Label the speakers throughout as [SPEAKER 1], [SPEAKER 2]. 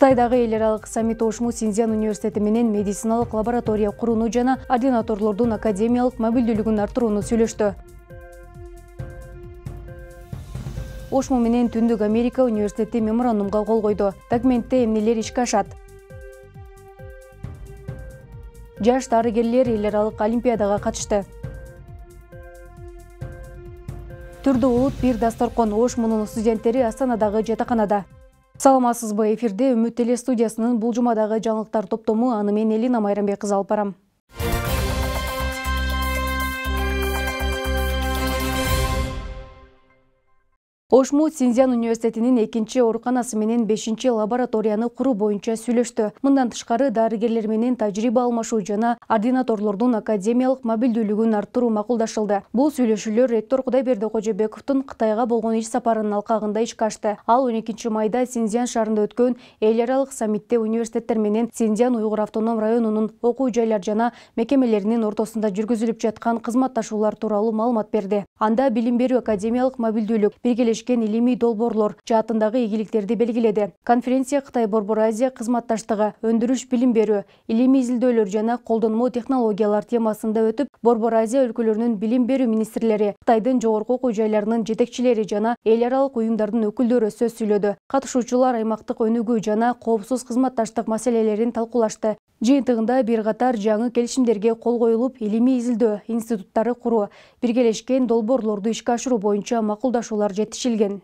[SPEAKER 1] Кытайдагы эл аралык саммит Ошму Синьцзян университети менен медициналык лаборатория курууну жана ординаторлордун академиялык мобилдүүлүгүн арттырууну сүйлөштү. Ошму менен Түндүк Америка университети меморандумга кол койду. Документте эмнелер ишке ашат? Жаш дарыгерлер эл аралык олимпиадага катышты. Түрдүү улут бир дасторкон. Ошмунун студенттери Астанадагы жатаканада. Саламатсызбы, эфирде Үмүт теле студиясынын бул жумадагы жаңылыктар топтому, аны мен Элина Майрамбек кызы алып барам. Ошму Синьцзян университетинин 2-чи ооруканасы менен 5-чи лабораторияны куруу боюнча сүйлөштү. Мындан тышкары дарыгерлер менен тажрыйба алмашуу жана ординаторлордун академиялык мобилдүүлүгүн арттыруу макулдашылды. Бул сүйлөшүүлөр ректор Кудайберди Кожобековдун Кытайга болгон иш сапарынын алкагында ишке ашты. Ал 12 майда Синьцзян шаарында өткөн эл аралык саммитте университеттер менен Синьцзян Уйгур автоном районунун окуу жайлар жана мекемелеринин ортосунда жүргүзүлүп жаткан кызматташуулар тууралуу маалымат берди. Анда билим берүү академиялык мобилдүүлүк, илимий долбоорлор жаатындагы ийгиликтерди белгиледи. Конференция Кытай-Борбор Азия кызматташтыгы, өндүрүш билим берүү, илимий изилдөөлөр жана колдонмо технологиялар темасында өтүп, Борбор Азия өлкөлөрүнүн билим берүү министрлери, Кытайдын жогорку окуу жайларынын жетекчилери жана эл аралык уюмдардын өкүлдөрү сөз сүйлөдү. Катышуучулар аймактык өнүгүү жана коопсуз кызматташтык маселелерин талкуулашты. Жыйынтыгында бир катар жаңы келишимдерге кол коюлуп, илимий изилдөө институттары куруу, биргелешкен долбоорлорду ишке ашыруу боюнча макулдашуулар жетишилген.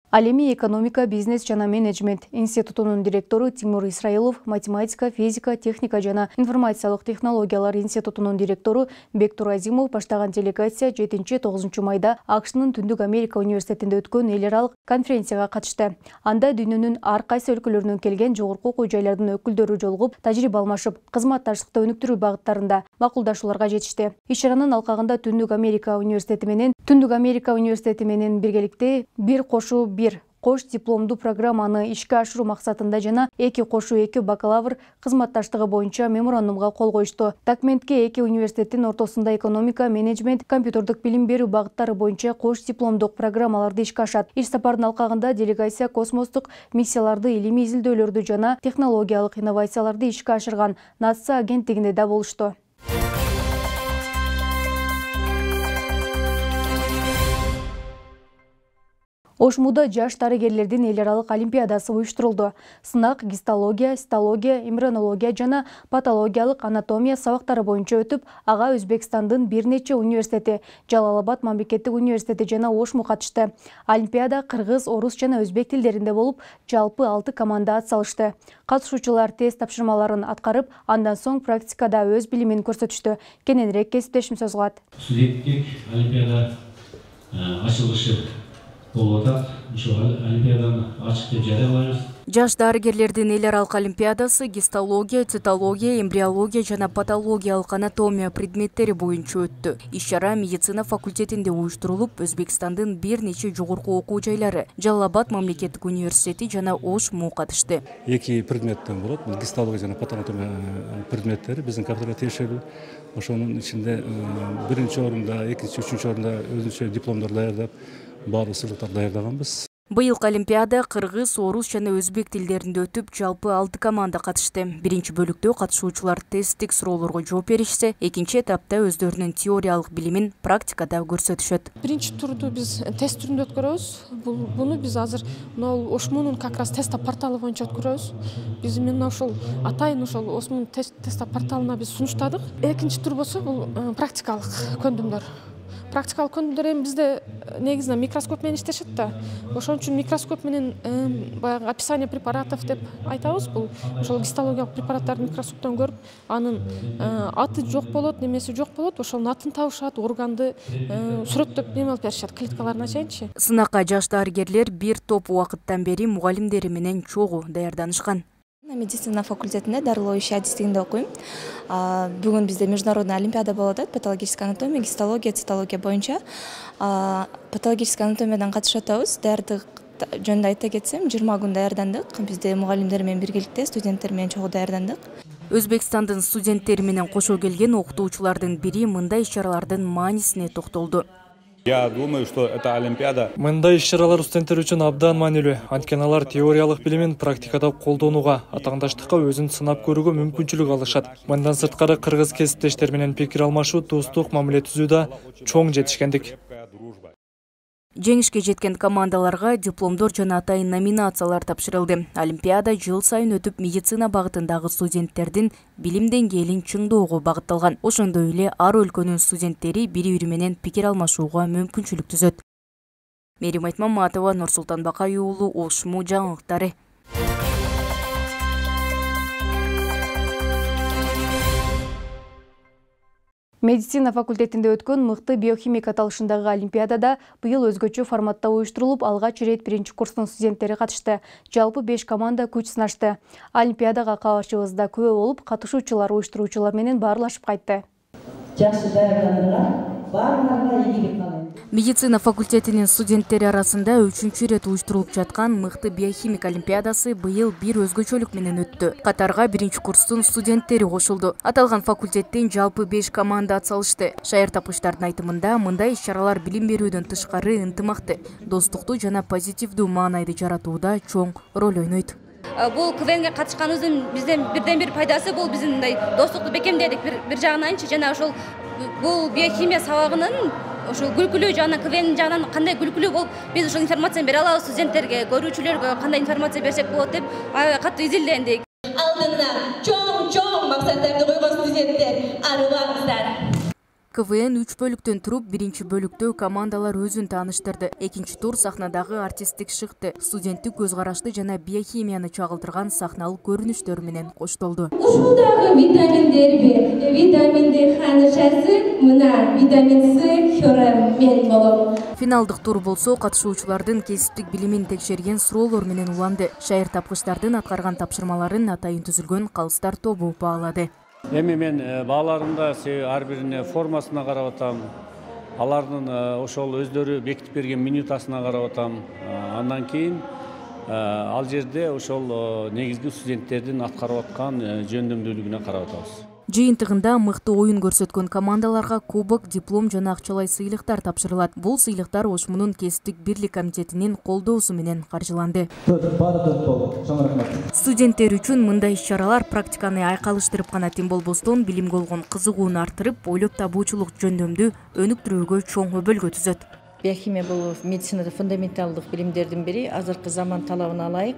[SPEAKER 1] Алемий экономика, бизнес жана менеджмент институтунун директору Тимур Исраилов, математика, физика, техника жана информациялык технологиялар институтунун директору Бектур Азимов баштаган делегация 7-9 майда АКШнын Түндүк Америка университетинде өткөн эл аралык конференцияга катышты. Анда дүйнөнүн ар кайсы өлкөлөрүнөн келген жогорку окуу жайлардын өкүлдөрү жолугуп, тажрыйба алмашып, кызматташтыкты өнүктүрүү багыттарында макулдашууларга жетишти. Иш-чаранын алкагында Түндүк Америка университети менен биргеликте бир кошу бир кош дипломдуу программаны ишке ашыруу максатында жана 2+2 бакалавр кызматташтыгы боюнча меморандумга кол коюшту. Документке эки университеттин ортосунда экономика, менеджмент, компьютердик билим берүү багыттары боюнча кош дипломдук программаларды ишке ашат. Иш сапардын алкагында делегация космостук миссияларды, илимий изилдөөлөрдү жана технологиялык инновацияларды ишке ашырган НАСА агенттигинде да болушту. Ошмуда жаш дарыгерлердин эл аралык олимпиадасы уюштурулду. Сынак гистология, цитология, эмбрионология жана патологиялык анатомия сабактары боюнча өтүп, ага Өзбекстандын бир нече университети, Жалалабад мамлекеттик университети жана Ошму катышты. Олимпиада кыргыз, орус жана өзбек тилдеринде болуп, жалпы 6 команда атсалышты. Катышуучулар тест тапшырмаларын аткарып, андан соң практикада өз билимин көрсөтүштү. Кененирээк кесиптешим сөз кылат.
[SPEAKER 2] Студенттик олимпиада ачылышы болуп атат. Олимпиаданы ачык деп жарыялайбыз.
[SPEAKER 3] Жаш дарыгерлердин эл аралык олимпиадасы гистология, цитология, эмбриология жана патологиялык анатомия предметтери боюнча өттү. Иш-чара медицина факультетинде уюштурулуп, Өзбекстандын бир нече жогорку окуу жайлары, Жалалабад мамлекеттик университети жана Ошму катышты.
[SPEAKER 4] Эки предметтен болот. Гистология жана патология предметтери биздин кафедрага тиешелүү. Ошонун ичинде биринчи орунда, экинчи, үчүнчү орунда өзүнчө дипломдор даярдап, баары сыйлыктар даярдаганбыз.
[SPEAKER 3] Быйылкы олимпиада кыргыз, орус жана өзбек тилдеринде өтүп, жалпы 6 команда катышты. Биринчи бөлүктө катышуучулар тесттик суроолорго жооп беришсе, экинчи этапта өздөрүнүн теориялык билимин практикада көрсөтүшөт.
[SPEAKER 5] Биринчи турду биз тест түрүндө өткөрөбүз. Буну биз азыр Ошмунун как раз тест порталы боюнча өткөрөбүз. Биз именно ошол атайын ошол Ошмунун тест порталына биз сунуштадык. Экинчи тур болсо бул практикалык көндүмдөр. Практикалык көндүмдөр эми бизде негизинен микроскоп менен иштешет да. Ошон үчүн микроскоп менен баягы описание препаратов деп айтабыз. Бул ошол гистологиялык препараттарды микроскоптон көрүп, анын аты жок болот, немеси жок болот, ошонун атын табышат, органды сүрөттөп неме алып беришет, клеткаларына чейинчи.
[SPEAKER 3] Сынакка жаш дарыгерлер бир топ убакыттан бери мугалимдери менен чогуу даярданышкан.
[SPEAKER 6] Медицина факультетинде дарылоо иши адистигинде окуйм. Бүгүн бизде международный олимпиада болуп атат. Патологическая анатомия, гистология, цитология боюнча. Патологическая анатомиядан катышып атабыз. Даярдык жөнүндө айта кетсем, 20 күн даярдандык. Бизде мугалимдер менен биргеликте, студенттер менен чогуу даярдандык.
[SPEAKER 3] Өзбекстандын студенттери менен кошо келген окутуучулардын бири мындай иш-чаралардын маанисине токтолду.
[SPEAKER 7] Я думаю, что эта Олимпиада...
[SPEAKER 8] Мындай иш-чаралар студенттер үчүн абдан маанилүү. Анткени алар теориялык билимин практикада колдонууга, атааңдаштыкка өзүн сынап көрүүгө мүмкүнчүлүк алышат. Мындан сырткары кыргыз кесиптештер менен пикир алмашуу, достук мамиле түзүүдө чоң жетишкендик.
[SPEAKER 3] Жеңишке жеткен командаларга дипломдор жана атайын номинациялар тапшырылды. Олимпиада жыл сайын өтүп медицина багытындагы студенттердин билим деңгээлин чыңдоого багытталган. Ошондой эле ар өлкөнүн студенттери бири-бири менен пикир алмашууга мүмкүнчүлүк түзөт. Мерим Айтмаматова, Нурсултан Бакай уулу, Ошму жаңылыктары.
[SPEAKER 1] Медицина факультетинде өткөн мыкты биохимик аталышындагы олимпиадада быйыл өзгөчө форматта уюштурулуп, алгач ирет биринчи курстун студенттери катышты. Жалпы 5 команда күч сынашты. Олимпиадага кабарчыбызда күбө болуп, катышуучулар уюштуруучулар менен баарлашып кайтты.
[SPEAKER 9] Жакшы даярдандыгыла баарыңарга ийгилик каалайм.
[SPEAKER 3] Медицина факультетинин студенттери арасында 3-чү ирет уюштурулуп жаткан мыкты биохимик олимпиадасы быйыл бир өзгөчөлүк менен өттү. Катарга биринчи курстун студенттери кошулду. Аталган факультеттен жалпы 5 команда атсалышты. Шайыр тапкычтардын айтымында мындай иш-чаралар билим берүүдөн тышкары ынтымакты, достуктуу жана позитивдүү маанайды жаратууда чоң роль ойнойт.
[SPEAKER 10] Бул КВНге катышканыбыздын бирден бир пайдасы бул биздин мындай достукту бекемдедик бир жагынанчы, жана ошол бул биохимия сабагынын ошол күлкүлүү жана КВН жагынан кандай күлкүлүү болуп биз ошол информацияны бере алабыз студенттерге, көрүүчүлөргө кандай информация берсек болот деп аябай катуу изилдендик.
[SPEAKER 9] Алдына чоң максаттарды койгон студенттер, арыбаңыздар.
[SPEAKER 3] КВН 3 бөлүктөн туруп, биринчи бөлүктө командалар өзүн тааныштырды. Экинчи тур сахнадагы артисттик шыкты, студенттик көз карашты жана биохимияны чагылдырган сахналык көрүнүштөр менен коштолду.
[SPEAKER 9] Ушулдагы витаминдерби, витамин Д ханышасы, мына витамин С хлормен болот.
[SPEAKER 3] Финалдык тур болсо катышуучулардын кесиптик билимин текшерген суроолор менен уланды. Шайыр тапкычтардын аткарган тапшырмаларын атайын түзүлгөн калыстар тобу баалады.
[SPEAKER 11] Эми мен бааларымда ар бирине формасына карап атам. Алардын ошол өздөрү бекитип берген минутасына карап атам. Андан кийин ал жерде ошол негизги студенттердин аткарып аткан жөндөмдүүлүгүнө карап атабыз.
[SPEAKER 3] Жыйынтыгында мыкты оюн көрсөткөн командаларга кубок, диплом жана акчалай сыйлыктар тапшырылат. Бул сыйлыктар Ошмунун кесиптик бирлик комитетинин колдоосу менен каржыланды. Студенттер үчүн мындай иш-чаралар практиканы айкалыштырып гана тем болбостон, билимге болгон кызыгууну арттырып, ойлоп табуучулук жөндөмдү өнүктүрүүгө чоң өбөлгө түзөт.
[SPEAKER 12] Биохимия бул медицинада фундаменталдык билимдердин бири. Азыркы заман талабына ылайык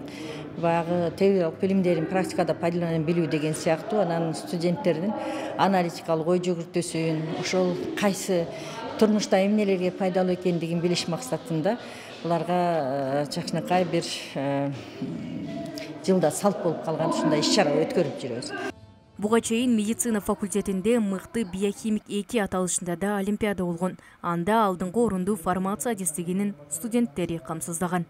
[SPEAKER 12] баягы теориялык билимдерин практикада пайдалана билүү деген сыяктуу, анан студенттердин аналитикалык ой жүгүртүүсүн, ошол кайсы турмушта эмнелерге пайдалуу экендигин билиш максатында буларга чакчынакай бир жылда салт болуп калган ушундай иш-чара өткөрүп жүрөбүз.
[SPEAKER 3] Буга чейин медицина факультетинде мыкты биохимик 2 аталышында да олимпиада болгон. Анда алдыңкы орунду фармация адистигинин студенттери камсыздаган.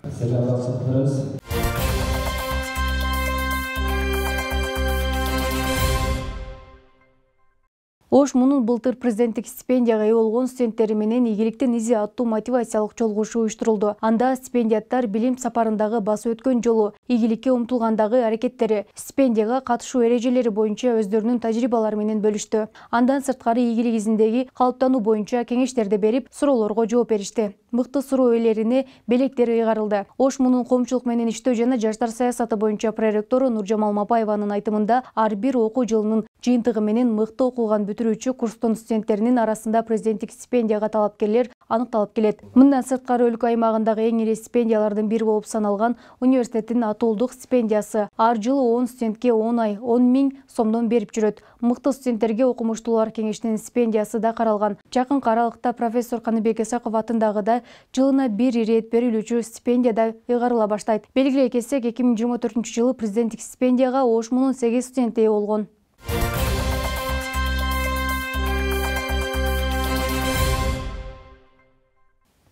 [SPEAKER 1] Ошмунун былтыр президенттик стипендияга ээ болгон студенттери менен ийгиликтин изи аттуу мотивациялык чолгушу уюштурулду. Анда стипендияттар билим сапарындагы басып өткөн жолу, ийгиликке умтулгандагы аракеттери, стипендияга катышуу эрежелери боюнча өздөрүнүн тажрыйбалары менен бөлүштү. Андан сырткары ийгилик изиндеги калыптануу боюнча кеңештерди берип, суроолорго жооп беришти. Мыкты суроо ээлерине белектер ыйгарылды. Ошмунун коомчулук менен иштөө жана жаштар саясаты боюнча проректору Нуржамал Мапаеванын айтымында, ар бир окуу жылынын жыйынтыгы менен мыкты окуган бүтүрүүчү курстун студенттеринин арасында президенттик стипендияга талапкерлер аныкталып келет. Мындан сырткары өлкө аймагындагы эң ири стипендиялардын бири болуп саналган университеттин атуулдук стипендиясы ар жылы 10 студентке 10 ай 10 000 сомдон берип жүрөт. Мыкты студенттерге окумуштуулар кеңешинин стипендиясы да каралган. Жакынкы аралыкта профессор Каныбек Исаков атындагы да жылына бир ирет берилүүчү стипендия да ыйгарыла баштайт. Белгилей кетсек, 2024 жылы президенттик стипендияга Ошмунун 8 студенти ээ болгон.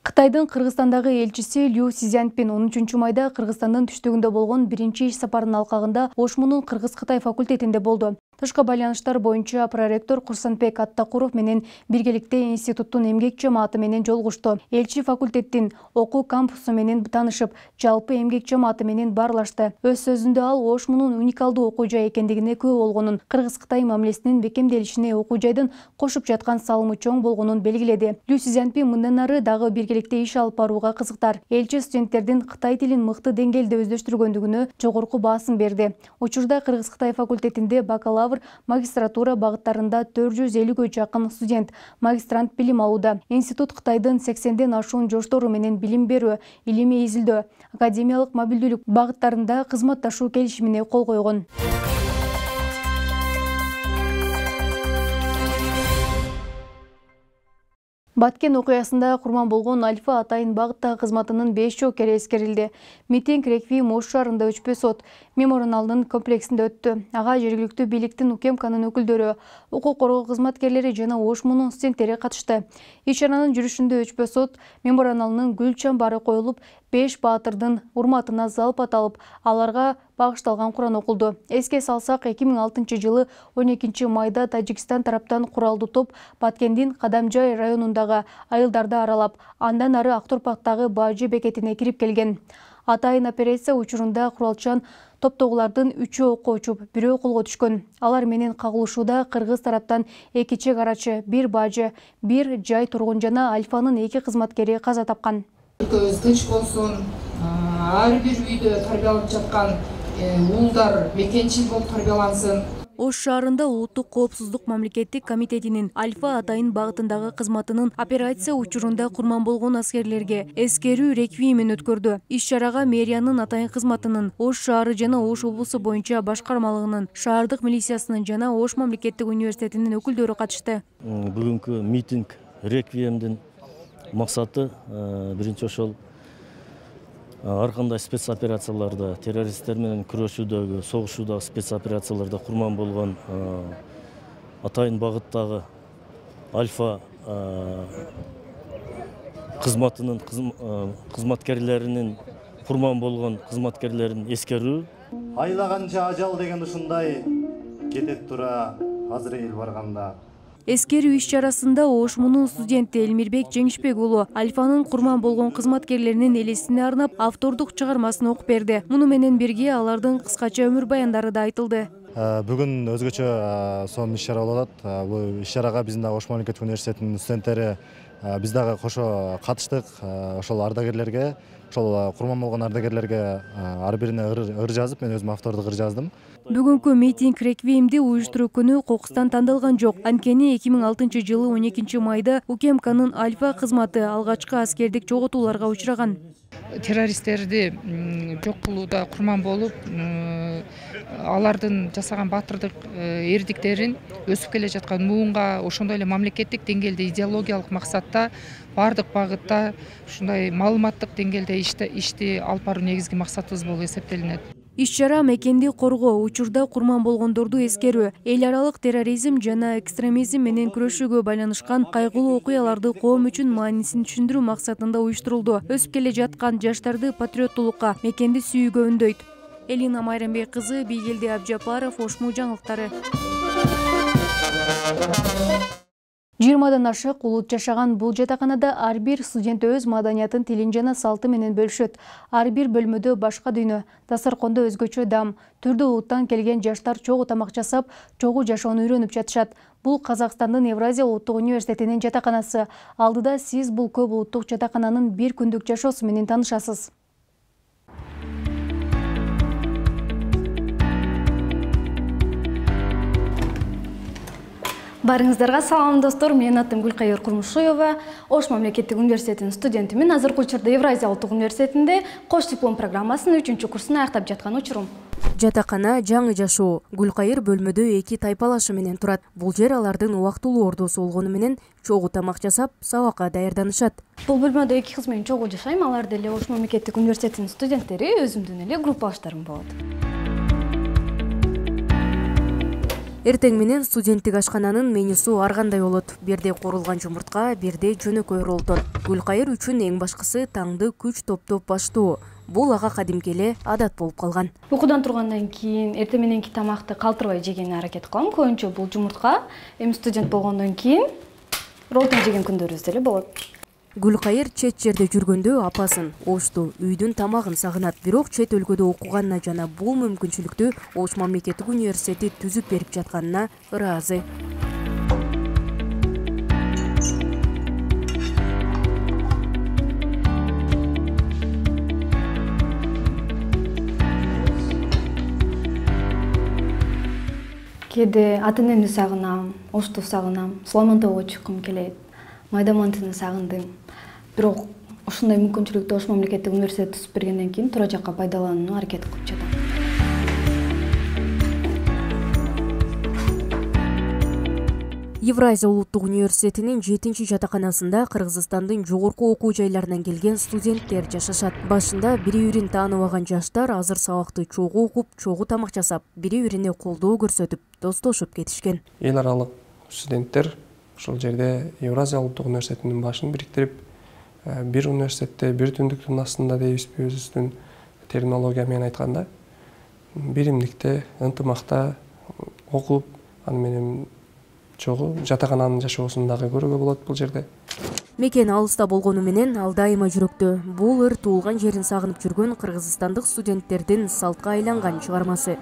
[SPEAKER 1] Кытайдын Кыргызстандагы элчиси Лю Сизянпин 13 майда Кыргызстандын түштүгүндө болгон биринчи иш сапарынын алкагында Ошмунун Кыргыз-Кытай факультетинде болду. Тышкы байланыштар боюнча проректор Курсанбек Аттакуров менен биргеликте институттун эмгек жамааты менен жолугушту. Элчи факультеттин окуу кампусу менен таанышып, жалпы эмгек жамааты менен баарлашты. Өз сөзүндө ал ОШМУнун уникалдуу окуу жай экендигине күбө болгонун, Кыргыз-Кытай мамилесинин бекемделишине окуу жайдын кошуп жаткан салымы чоң болгонун белгиледи. Лю Цзяньпин мындан ары дагы биргеликте иш алып барууга кызыктар. Элчи студенттердин Кытай тилин мыкты деңгээлде өздөштүргөндүгүнө жогорку баасын берди. Учурда Кыргыз-Кытай факультетинде бакалавр, магистратура багыттарында 450-ге жакын студент, магистрант билим алууда. Институт Кытайдын 80ден ашуун жоштору менен билим берүү, илимий изилдөө, академиялык мобилдүүлүк багыттарында кызматташуу келишимине кол койгон. Баткен окуясында курман болгон Альфа Атайын багыттагы кызматынын 5 жоокери эскерилди. Митинг Реквием Ош шаарында Өчпө сот мемориалдын комплексинде өттү. Ага жергиликтүү бийликтин УКМКнын өкүлдөрү, укук коргоо кызматкерлери жана ОШМУнун студенттери катышты. Иш-чаранын жүрүшүндө Өчпө сот мемориалынын гүл чамбары коюлуп, 5 баатырдын урматына залп аталып, аларга багышталган Куран окулду. Эске салсак, 2006 жылы 12 майда Тажикстан тараптан куралдуу топ Баткендин Кадамжай районундагы айылдарды аралап, андан ары Акторпактагы Баажы бекетине кирип келген. Атайын операция учурунда куралчан топтогулардын 3-өө окко учуп, 1-өө колго түшкөн. Алар менен кагылышууда кыргыз тараптан 2 чек арачы, 1 баажы, 1 жай тургун жана Альфанын 2 кызматкери каза тапкан.
[SPEAKER 13] Өлкөбүз тынч болсун, ар бир үйдө тарбияланып жаткан уулдар мекенчил болуп тарбиялансын.
[SPEAKER 1] Ош шаарында Улуттук коопсуздук мамлекеттик комитетинин Альфа Атайын багытындагы кызматынын операция учурунда курман болгон аскерлерге эскерүү реквиемин өткөрдү. Иш-чарага мэриянын Атайын кызматынын, Ош шаары жана Ош облусу боюнча башкармалыгынын, шаардык милициясынын жана Ош мамлекеттик университетинин өкүлдөрү катышты.
[SPEAKER 14] Бүгүнкү митинг реквиемдин максаты биринчи ошол ар кандай спецоперацияларда, террористтер менен күрөшүүдөгү, согушуудагы спецоперацияларда курман болгон Атайын багыттагы Альфа кызматынын кызматкерлеринин курман болгон кызматкерлерин эскерүү.
[SPEAKER 15] Айлаганча ажал деген ушундай кетет тура азыр эл барганда.
[SPEAKER 1] Эскерүү иш-чарасында ОШМУнун студенти Элмирбек Жеңишбек уулу Альфанын курман болгон кызматкерлеринин элесине арнап автордук чыгармасын окуп берди. Муну менен бирге алардын кыскача өмүр баяндары да айтылды.
[SPEAKER 15] Бүгүн өзгөчө сонун иш-чара болуп атат. Бул иш-чарага биздин дагы Ош мамлекеттик университетинин студенттери биз дагы кошо катыштык. Ошол ардагерлерге, ошол курман болгон ардагерлерге ар бирине ыр жазып, мен өзүм автордук ыр жаздым.
[SPEAKER 1] Бүгүнкү митинг реквиемди уюштуруу күнү кокустан тандалган жок. Анткени 2006 жылы 12 майда УКМКнын Альфа кызматы алгачкы аскердик жоготууларга учураган.
[SPEAKER 16] Террористтерди жок кылууда курман болуп, алардын жасаган баатырдык эрдиктерин өсүп келе жаткан муунга, ошондой эле мамлекеттик деңгээлде идеологиялык максатта бардык багытта ушундай маалыматтык деңгээлде ишти алып баруу негизги максатыбыз болуп эсептелинет.
[SPEAKER 1] Иш-чара мекенди коргоо, учурда курман болгондорду эскерүү, эл аралык терроризм жана экстремизм менен күрөшүүгө байланышкан кайгылуу окуяларды коом үчүн маанисин түшүндүрүү максатында уюштурулду. Өсүп келе жаткан жаштарды патриоттулукка, мекенди сүйүүгө үндөйт. Элина Майрамбек кызы, Бийгелди Абжапаров, ОШМУ жаңылыктары. 20дан ашык улут жашаган бул жатаканада ар бир студент өз маданиятын, тилин жана салты менен бөлүшөт. Ар бир бөлмөдө башка дүйнө, дасаркондо өзгөчө дам, түрдүү улуттан келген жаштар чогуу тамак жасап, чогуу жашоону үйрөнүп жатышат. Бул Казакстандын Евразия улуттук университетинин жатаканасы. Алдыда сиз бул көп улуттук жатакананын бир күндүк жашоосу менен таанышасыз.
[SPEAKER 17] Барыңыздарга салам достор, менин атым Гүлкайыр Курмушуева, Ош мамлекеттик университетинин студентимин. Азыркы учурда Евразия улуттук университетинде кош диплом программасынын 3-курсун аяктап жаткан учурум.
[SPEAKER 3] Жатакана жаңы жашоо. Гүлкайыр бөлмөдө 2 тайпалашы менен турат. Бул жер алардын убактылуу ордосу болгону менен чогуу тамак жасап, сабакка даярданышат.
[SPEAKER 17] Бул бөлмөдө 2 кыз менен чогуу жашайм. Алар деле Ош мамлекеттик университетинин студенттери, өзүмдүн эле группалаштарым болот.
[SPEAKER 3] Эртең менен студенттик ашкананын менюсу ар кандай болот. Бирде корулган жумуртка, бирде жөнөкөй роллтон. Гүлкайыр үчүн эң башкысы таңды күч топтоп баштоо. Бул ага кадимки эле адат болуп калган.
[SPEAKER 17] Окуудан тургандан кийин эртең мененки тамакты калтырбай жегенге аракет кылам. Көбүнчө бул жумуртка, эми студент болгондон кийин роллтон жеген күндөрүбүздө эле болот.
[SPEAKER 3] Гүлкайыр чет жерде жүргөндө апасын, Ошту, үйдүн тамагын сагынат. Бирок чет өлкөдө окуганына жана бул мүмкүнчүлүктү Ош мамлекеттик университети түзүп берип жатканына ыраазы.
[SPEAKER 17] Кээде ата энемди сагынам, Ошту сагынам, Суламантауга чыккым келет. Майдамантыны сагындым. Бирок ушундай мүмкүнчүлүктү Ош мамлекеттик университети түзүп бергенден кийин туура жакка пайдаланууну аракет кылып жатам.
[SPEAKER 3] Евразия улуттук университетинин 7-чи жатаканасында Кыргызстандын жогорку окуу жайларынан келген студенттер жашашат. Башында бири-бирин тааныбаган жаштар азыр сабакты чогуу окуп, чогуу тамак жасап, бири-бирине колдоо көрсөтүп, достошуп кетишкен.
[SPEAKER 18] Эл аралык студенттер ушул жерде Евразия улуттук университетинин башын бириктирип, бир университетте, бир түндүктүн астында дейбизби өзүбүздүн терминология менен айтканда, биримдикте, ынтымакта окуп, аны менен чогуу жатакананын жашоосун дагы көрүүгө болот бул жерде.
[SPEAKER 3] Мекен алыста болгону менен ал дайыма жүрөктө. Бул ыр туулган жерин сагынып жүргөн кыргызстандык студенттердин салтка айланган чыгармасы.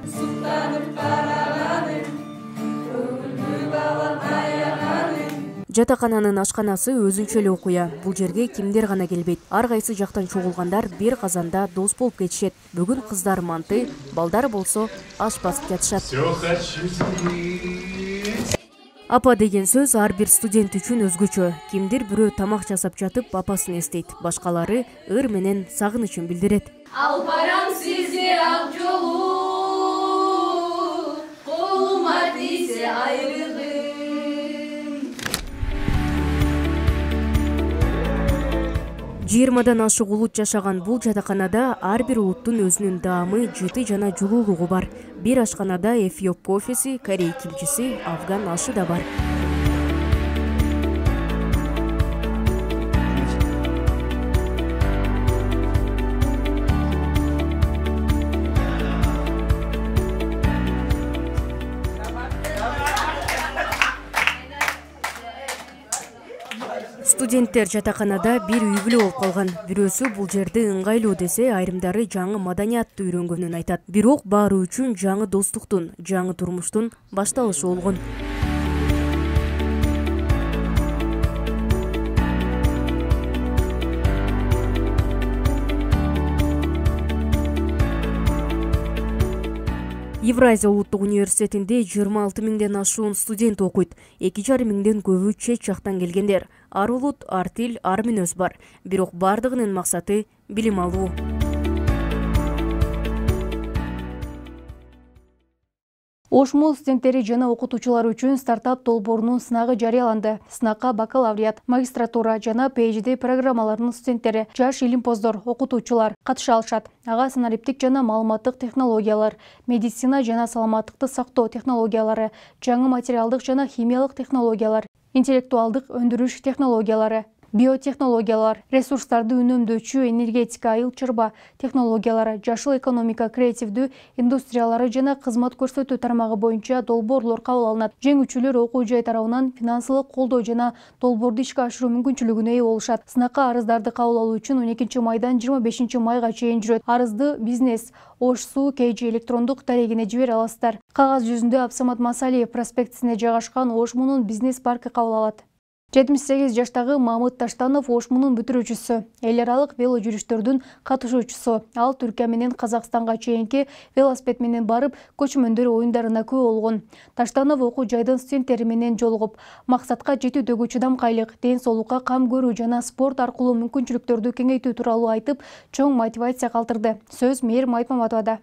[SPEAKER 3] Жатакананын ашканасы өзүнчө эле окуя. Бул жерге кимдер гана келбейт. Ар кайсы жактан чогулгандар бир казанда дос болуп кетишет. Бүгүн кыздар манты, балдар болсо аш басып жатышат. Апа деген сөз ар бир студент үчүн өзгөчө. Кимдир бирөө тамак жасап жатып апасын эстейт, башкалары ыр менен сагынычын билдирет.
[SPEAKER 9] Алпарам сизди ак жолу, колума тийсе айрыгым.
[SPEAKER 3] 20дан ашык улут жашаган бул жатаканада ар бир улуттун өзүнүн даамы, жыты жана жылуулугу бар. Бир ашканада эфиоп кофеси, корей кимчиси, афган ашы да бар. Студенттер жатаканада бир үй бүлө болуп калган. Бирөөсү бул жерди ыңгайлуу десе, айрымдары жаңы маданиятты үйрөнгөнүн айтат. Бирок баары үчүн жаңы достуктун, жаңы турмуштун башталышы болгон. Евразия улуттук университетинде 26 миңден ашуун студент окуйт. 2,5 миңден көбү чет жактан келгендер. Ар улут, ар тил, ар мүнөз бар. Бирок бардыгынын максаты билим алуу.
[SPEAKER 1] Ошму студенттери жана окутуучулар үчүн стартап долбоорунун сынагы жарыяланды. Сынакка бакалавриат, магистратура жана PhD программаларынын студенттери, жаш илимпоздор, окутуучулар катыша алышат. Ага санариптик жана маалыматтык технологиялар, медицина жана саламаттыкты сактоо технологиялары, жаңы материалдык жана химиялык технологиялар, интеллектуалдык өндүрүш технологиялары, биотехнологиялар, ресурстарды үнөмдөөчү энергетика, айыл чарба технологиялары, жашыл экономика, креативдүү индустриялары жана кызмат көрсөтүү тармагы боюнча долбоорлор кабыл алынат. Жеңүүчүлөр окуу жай тарабынан финансылык колдоо жана долбоорду ишке ашыруу мүмкүнчүлүгүнө ээ болушат. Сынакка арыздарды кабыл алуу үчүн 12 майдан 25 майга чейин жүрөт. Арызды бизнес Ош суу KG электрондук дарегине жибере аласыздар. Кагаз жүзүндө Абсамат Масалиев проспектисине жайгашкан Ошмунун бизнес паркы кабыл алат. 78 жаштагы Мамыт Таштанов Ошмунун бүтүрүүчүсү, эл аралык вело жүрүштөрдүн катышуучусу. Ал Түркия менен Казакстанга чейинки велосипед менен барып, көчмөндөр оюндарына күбө болгон. Таштанов окуу жайдын студенттери менен жолугуп, максатка жетүүдөгү чыдамкайлык, ден соолукка кам көрүү жана спорт аркылуу мүмкүнчүлүктөрдү кеңейтүү тууралуу айтып, чоң мотивация калтырды. Сөз Мээрим Айтмаматовада.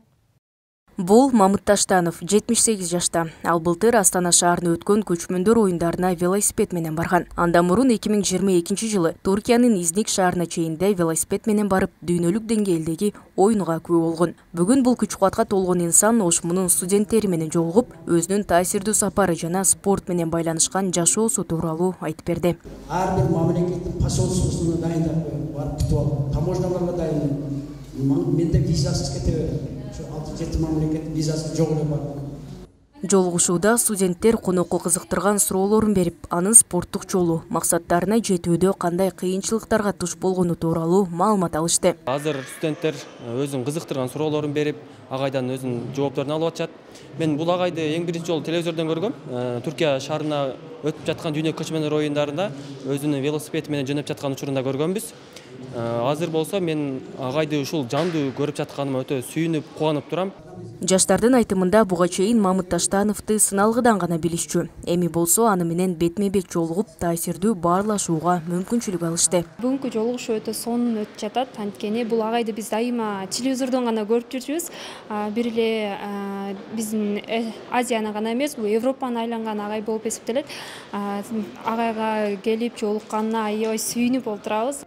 [SPEAKER 3] Бул Мамыт Таштанов 78 жашта. Ал былтыр Астана шаарына өткөн көчмөндөр оюндарына велосипед менен барган. Андан мурун 2022 жылы Туркиянын Изник шаарына чейинде велосипед менен барып, дүйнөлүк деңгээлдеги оюнга күбө болгон. Бүгүн бул күч-кубатка толгон инсан ошмунун студенттери менен жолугуп, өзүнүн таасирдүү сапары жана спорт менен байланышкан жашоосу тууралуу айтып берди.
[SPEAKER 19] Ар бир мамлекеттин посольствосуна дайындап барып күтүп алып, таможняларга дайын. Менде визасыз кете берди.
[SPEAKER 3] Жолугушууда студенттер конокко кызыктырган суроолорун берип, анын спорттук жолу, максаттарына жетүүдө кандай кыйынчылыктарга туш болгону тууралуу маалымат алышты.
[SPEAKER 20] Азыр студенттер өзүнүн кызыктырган суроолорун берип, агайдан өзүнүн жоопторун алып атышат. Мен бул агайды эң биринчи жолу телевизордон көргөм. Түркия шаарына өтүп жаткан дүйнө көчмөндөр оюндарында өзүнүн велосипед менен жөнөп жаткан учурунда көргөнбүз. Азыр болсо мен агайды ушул жандуу көрүп жатканыма өтө сүйүнүп, кубанып турам.
[SPEAKER 3] Жаштардын айтымында буга чейин Мамыт Таштановду сыналгыдан гана билишчү. Эми болсо аны менен бетме-бет жолугуп, таасирдүү баарлашууга мүмкүнчүлүк алышты.
[SPEAKER 21] Бүгүнкү жолугушуу өтө сонун өтүп жатат. Анткени бул агайды биз дайыма телевизордон гана көрүп жүрчүбүз. Бир эле биздин Азияны гана эмес, бул Европаны айланган агай болуп эсептелет. Агайга келип жолукканына аябай сүйүнүп олтурабыз.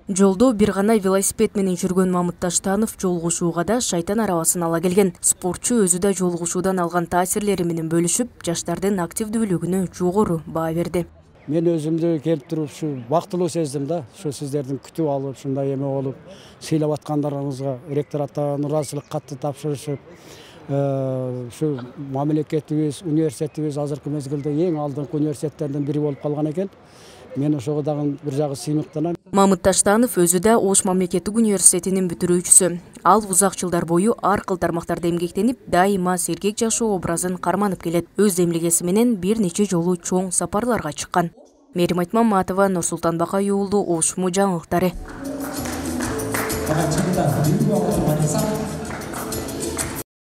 [SPEAKER 3] Жолдо бир гана велосипед менен жүргөн Мамыт Таштанов жолугушууга да шайтан арабасын ала келген. Спортчу өзү да жолугушуудан алган таасирлери менен бөлүшүп, жаштардын активдүүлүгүнө жогору баа берди.
[SPEAKER 22] Мен өзүмдү келип туруп ушу бактылуу сездим да. Ушу сиздердин күтүп алып, ушундай эме болуп, сыйлап аткандарыңызга ректораттан ыраазычылык катты тапшырышып, ушу мамлекетибиз, университетибиз азыркы мезгилде эң алдыңкы университеттердин бири болуп калган экен. Мен ошого дагы бир жагы сыймыктанам.
[SPEAKER 3] Мамыт Таштанов өзү да Ош мамлекеттик университетинин бүтүрүүчүсү. Ал узак жылдар бою ар кыл тармактарда эмгектенип, дайыма сергек жашоо образын карманып келет. Өз демилгеси менен бир нече жолу чоң сапарларга чыккан. Мерим Айтмаматова, Нурсултан Бакай уулу, Ошму жаңылыктары.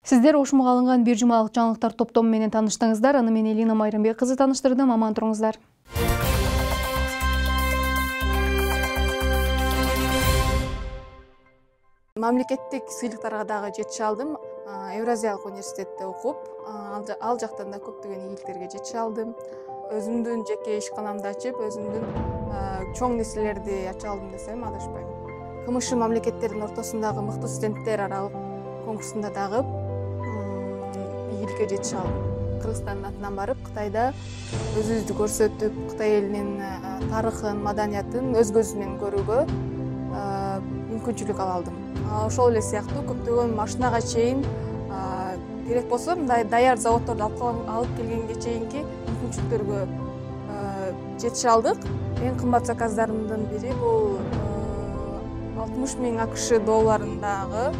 [SPEAKER 1] Сиздер Ошмуга алынган бир жумалык жаңылыктар топтому менен тааныштыңыздар. Аны мен Элина Майрымбек кызы тааныштырдым. Аман туруңуздар. Мамлекеттик сыйлыктарга дагы жетише алдым. Евразиялык университетте окуп, ал жактан да көптөгөн ийгиликтерге жетише алдым. Өзүмдүн жеке ишканамды ачып, өзүмдүн чоң нерселерди ача алдым десем адашпайм. КМШ мамлекеттердин ортосундагы мыкты студенттер аралык конкурсунда дагы ийгиликке жетише алдым. Кыргызстандын атынан барып, Кытайда өзүбүздү көрсөтүп, Кытай элинин тарыхын, маданиятын өз көзүм менен көрүүгө мүмкүнчүлүк ала алдым. Ошол эле сыяктуу көптөгөн машинага чейин керек болсо мындай даяр заводдорду алып келгенге чейинки мүмкүнчүлүктөргө жетише алдык. Эң кымбат заказдарымдын бири бул 60 000 АКШ долларындагы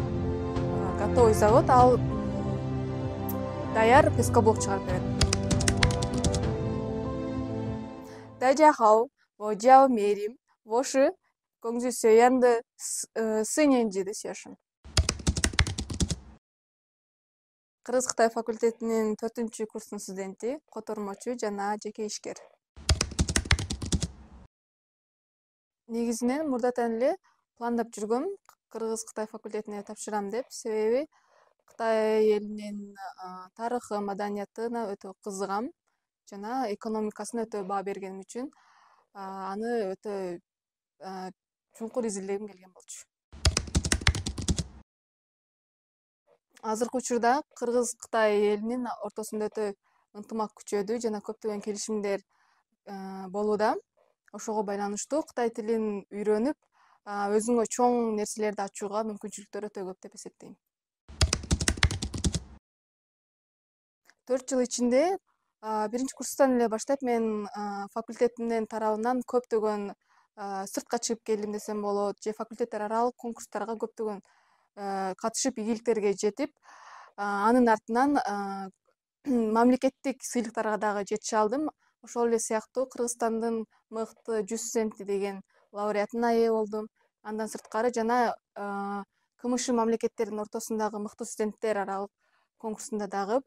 [SPEAKER 1] готовый завод. Ал даяр пескоблок чыгарып берет. Дажахау, вожау мерим, воши Коңжу сөйянды сыненжиді сөшін. Кыргыз-Кытай факультетинин 4-чү курстун студенти, котормочу жана жеке ишкер. Негизинен мурдатан эле пландап жүргөм Кыргыз-Кытай факультетине тапшырам деп, себеби Кытай элинин тарыхы, маданиятына өтө кызыгам жана экономикасына өтө баа бергеним үчүн аны өтө чуңкур изилдегим келген болчу. Азыркы учурда Кыргыз-Кытай элинин ортосунда өтө ынтымак күчөдү жана көптөгөн келишимдер болууда. Ошого байланыштуу Кытай тилин үйрөнүп, өзүңө чоң нерселерди ачууга мүмкүнчүлүктөр өтө көп деп эсептейм. 4 жыл ичинде биринчи курстан эле баштап мен факультетимдин тарабынан көптөгөн сыртка чыгып келдим десем болот, же факультеттер аралык конкурстарга көптөгөн катышып ийгиликтерге жетип, анын артынан мамлекеттик сыйлыктарга дагы жетише алдым. Ошол эле сыяктуу Кыргызстандын мыкты 100 студенти деген лауреатына ээ болдум. Андан сырткары жана КМШ мамлекеттердин ортосундагы мыкты студенттер аралык конкурсунда дагы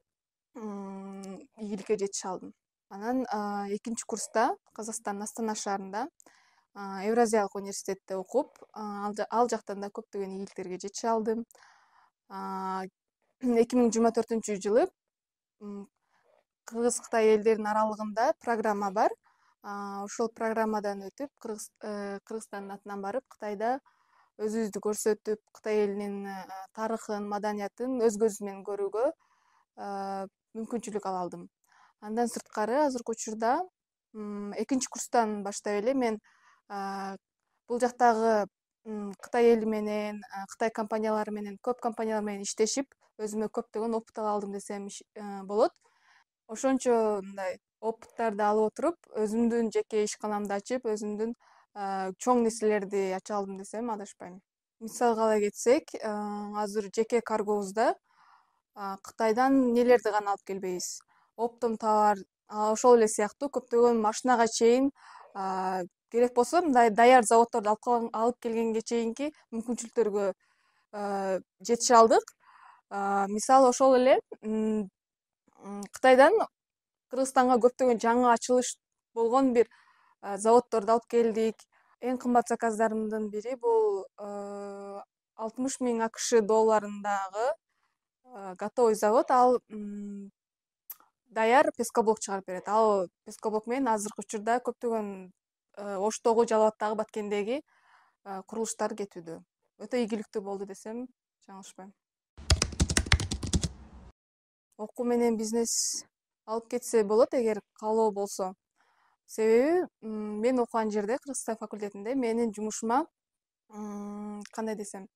[SPEAKER 1] ийгиликке жетише алдым. Анан 2-чи курста Казакстандын Астана шаарында Евразиялык университетте окуп, ал жактан да көптөгөн ийгиликтерге жетише алдым.
[SPEAKER 2] 2024-жылы Кыргыз-Кытай элдеринин аралыгында программа бар. Ошол программадан өтүп Кыргызстандын атынан барып Кытайда өзүбүздү көрсөтүп, Кытай элинин тарыхын, маданиятын өз көзүм менен көрүүгө мүмкүнчүлүк ала алдым. Андан сырткары азыркы учурда экинчи курстан баштап эле мен бул жактагы Кытай эли менен, Кытай компаниялары менен, көп компаниялар менен иштешип, өзүмө көптөгөн опыт ала алдым десем болот. Ошончо мындай опыттарды алып отуруп, өзүмдүн жеке ишканамды ачып, өзүмдүн чоң нерселерди ача алдым десем адашпайм. Мисалга ала кетсек, азыр жеке каргобузда Кытайдан нелерди гана алып келбейбиз. Оптом товар, ошол эле сыяктуу көптөгөн машинага чейин керек болсо мындай даяр заводдорду алып келгенге чейинки мүмкүнчүлүктөргө жетише алдык. Мисалы ошол эле Кытайдан Кыргызстанга көптөгөн жаңы ачылыш болгон бир заводдорду алып келдик. Эң кымбат заказдарымдын бири бул 60 000 АКШ долларындагы готовый завод. Ал даяр пескоблок чыгарып берет. Ал пескоблок менен азыркы учурда көптөгөн Оштогу, Жалал Абадтагы, Баткендеги курулуштар кетүүдө. Өтө ийгиликтүү болду десем жаңылышпайм. Окуу менен бизнес алып кетсе болот, эгер каалоо болсо. Себеби мен окуган жерде, Кыргызстан факультетинде менин жумушума кандай десем,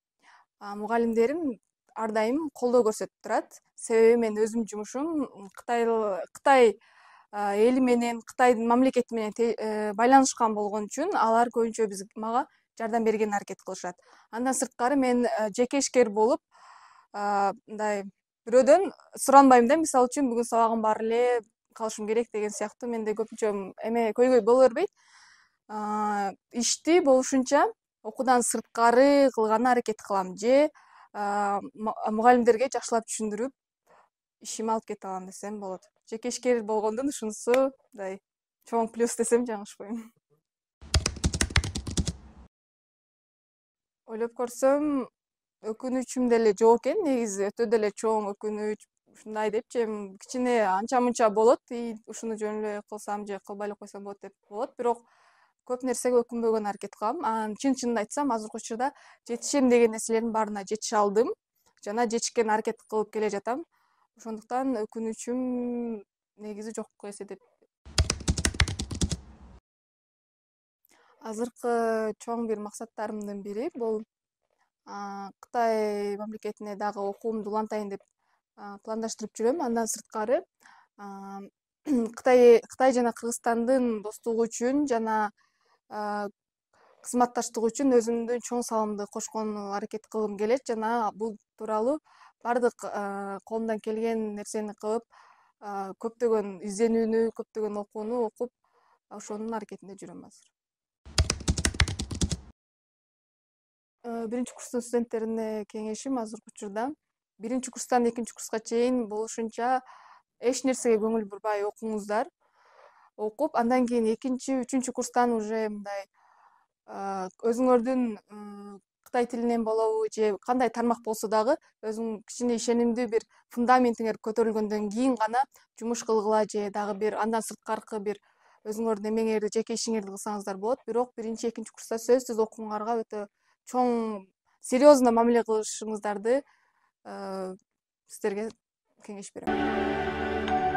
[SPEAKER 2] мугалимдерим ар дайым колдоо көрсөтүп турат. Себеби мен өзүм жумушум Кытай эли менен, Кытайдын мамлекети менен байланышкан болгон үчүн алар көбүнчө мага жардам берген аракет кылышат. Андан сырткары мен жеке ишкер болуп, мындай бирөөдөн суранбайм да, мисалы үчүн бүгүн сабагым бар эле, калышым керек деген сыяктуу менде көпүнчө көйгөй боло бербейт. Ишти болушунча окуудан сырткары кылганы аракет кылам же мугалимдерге жакшылап түшүндүрүп ишими алып кете алам десем болот. Жеке ишкер болгондун ушунусу мындай чоң плюс десем жаңылышпайм. Ойлоп көрсөм, өкүнүчүм деле жок экен, негизи өтө деле чоң өкүнүч, ушундай депчи, кичине анча-мынча болот, ушуну жөн эле кылсам же кылбай эле койсом болот деп болот, бирок көп нерсеге өкүнбөгөнгө аракет кылам. Чын-чынын айтсам, азыркы учурда жетишем деген нерселердин баарына жетише алдым жана жетишкен аракет кылып келе жатам. Ошондуктан өкүнүчүм негизи жок эсептейм. Азыркы чоң бир максаттарымдын бири бул Кытай мамлекетине дагы окуумду улантайын деп пландаштырып жүрөм. Андан сырткары Кытай жана Кыргызстандын достугу үчүн жана кызматташтыгы үчүн өзүмдүн чоң салымды кошконго аракет кылгым келет жана бул тууралуу бардык колумдан келген нерсени кылып, көптөгөн изденүүнү, көптөгөн окууну окуп, ошонун аракетинде жүрөм азыр. Биринчи курстун студенттерине кеңешим азыркы учурда биринчи курстан экинчи курска чейин болушунча эч нерсеге көңүл бурбай окуңуздар. Окуп, андан кийин экинчи, үчүнчү курстан уже мындай өзүңөрдүн Кытай тилинен болобу же кандай тармак болсо дагы өзүң кичине ишенимдүү бир фундаментиңер көтөрүлгөндөн кийин гана жумуш кылгыла же дагы бир андан сырткаркы бир өзүңөрдүн эмеңерди, жеке ишиңерди кылсаңыздар болот. Бирок биринчи, экинчи курста сөзсүз окууңарга өтө чоң, серьезно мамиле кылышыңыздарды сиздерге кеңеш берем.